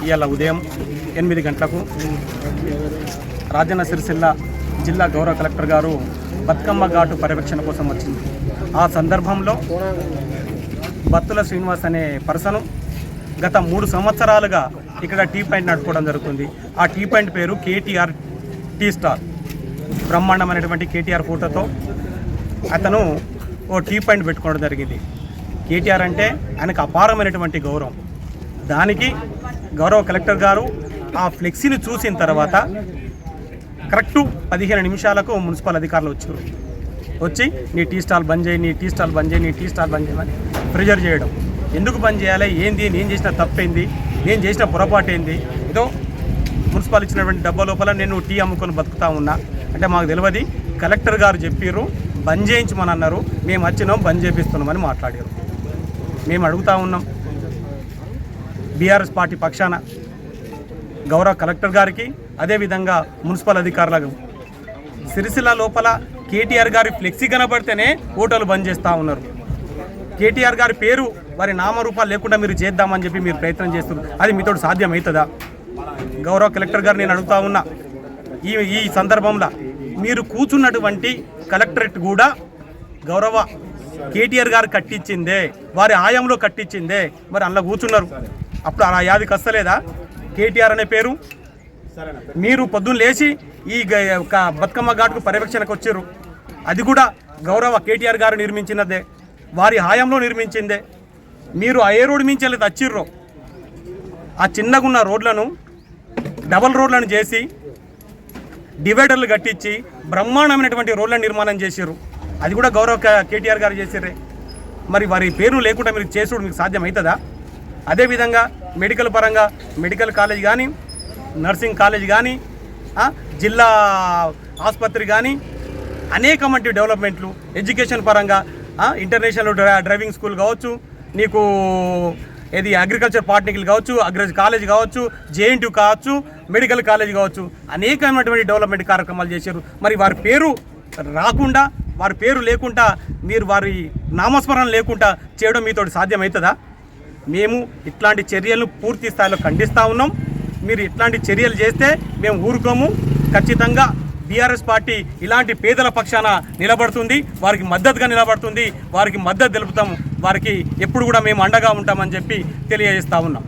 ఇవాళ ఉదయం 8 గంటలకు రాజన్న సిరిసిల్ల జిల్లా గౌరవ కలెక్టర్ గారు బతుకమ్మ ఘాటు పర్యవేక్షణ కోసం వచ్చింది. ఆ సందర్భంలో బత్తుల శ్రీనివాస్ అనే పర్సను గత 3 సంవత్సరాలుగా ఇక్కడ టీ పాయింట్ నడుపుకోవడం జరుగుతుంది. ఆ టీ పాయింట్ పేరు కేటీఆర్ టీ స్టాల్. బ్రహ్మాండమైనటువంటి కేటీఆర్ ఫోటోతో అతను ఓ టీ పాయింట్ పెట్టుకోవడం జరిగింది. కేటీఆర్ అంటే ఆయనకు అపారమైనటువంటి గౌరవం. దానికి గౌరవ కలెక్టర్ గారు ఆ ఫ్లెక్సీని చూసిన తర్వాత కరెక్టు 15 నిమిషాలకు మున్సిపల్ అధికారులు వచ్చి నీ టీ స్టాల్ బంద్ చేయి, నీ టీ స్టాల్ బంద్ చేయి, నీ టీ స్టాల్ బంద్ చేయమని ప్రెజర్ చేయడం. ఎందుకు బంద్ చేయాలి, ఏంది, నేను చేసిన తప్పేంది, నేను చేసిన పొరపాటు ఏంది, ఏదో మున్సిపల్ ఇచ్చినటువంటి డబ్బా లోపల నేను టీ అమ్ముకొని బతుకుతా ఉన్నా అంటే మాకు తెలియదు. కలెక్టర్ గారు చెప్పారు బంద్ చేయించమని అన్నారు, మేము వచ్చినాం బంద్ చేపిస్తున్నామని మాట్లాడారు. మేము అడుగుతూ ఉన్నాం బీఆర్ఎస్ పార్టీ పక్షాన గౌరవ కలెక్టర్ గారికి, అదేవిధంగా మున్సిపల్ అధికారులకు, సిరిసిల్ల లోపల కేటీఆర్ గారి ఫ్లెక్సీ కనబడితేనే ఓటర్లు బంద్ చేస్తూ ఉన్నారు. కేటీఆర్ గారి పేరు వారి నామరూపాలు లేకుండా మీరు చేద్దామని చెప్పి మీరు ప్రయత్నం చేస్తున్నారు. అది మీతో సాధ్యమవుతుందా? గౌరవ కలెక్టర్ గారు నేను అడుగుతా ఉన్నా, ఈ సందర్భంలో మీరు కూర్చున్నటువంటి కలెక్టరేట్ కూడా గౌరవ కేటీఆర్ గారు కట్టించిందే, వారి ఆయంలో కట్టించిందే. మరి అందులో కూర్చున్నారు, అప్పుడు ఆ యాదికి వస్తలేదా కేటీఆర్ అనే పేరు? మీరు పొద్దున్న లేచి ఈ బతుకమ్మ ఘాటుకు పర్యవేక్షణకు వచ్చారు, అది కూడా గౌరవ కేటీఆర్ గారు నిర్మించినదే, వారి హాయంలో నిర్మించిందే. మీరు ఏ రోడ్డు మించి వెళ్ళి వచ్చిర్రో ఆ చిన్నగా ఉన్న రోడ్లను డబల్ రోడ్లను చేసి డివైడర్లు కట్టించి బ్రహ్మాండమైనటువంటి రోడ్ల నిర్మాణం చేశారు. అది కూడా గౌరవ కేటీఆర్ గారు చేసిర్రే. మరి వారి పేరు లేకుండా మీరు చేసుడు మీకు సాధ్యమవుతుందా? అదేవిధంగా మెడికల్ పరంగా మెడికల్ కాలేజ్ కానీ, నర్సింగ్ కాలేజ్ కానీ, జిల్లా ఆసుపత్రి కానీ అనేకమంటి డెవలప్మెంట్లు, ఎడ్యుకేషన్ పరంగా ఇంటర్నేషనల్ డ్రైవింగ్ స్కూల్ కావచ్చు, నీకు ఇది అగ్రికల్చర్ పాలిటెక్నిక్ కావచ్చు, కాలేజ్ కావచ్చు, జేఎన్టీ కావచ్చు, మెడికల్ కాలేజ్ కావచ్చు, అనేకమైనటువంటి డెవలప్మెంట్ కార్యక్రమాలు చేశారు. మరి వారి పేరు రాకుండా, వారి పేరు లేకుండా, మీరు వారి నామస్మరణ లేకుండా చేయడం మీతో సాధ్యమవుతుందా? మేము ఇట్లాంటి చర్యలను పూర్తి స్థాయిలో ఖండిస్తూ ఉన్నాం. మీరు ఇట్లాంటి చర్యలు చేస్తే మేము ఊరుకోము. ఖచ్చితంగా బీఆర్ఎస్ పార్టీ ఇలాంటి పేదల పక్షాన నిలబడుతుంది, వారికి మద్దతుగా నిలబడుతుంది, వారికి మద్దతు తెలుపుతాము, వారికి ఎప్పుడు కూడా మేము అండగా ఉంటామని చెప్పి తెలియజేస్తూ ఉన్నాం.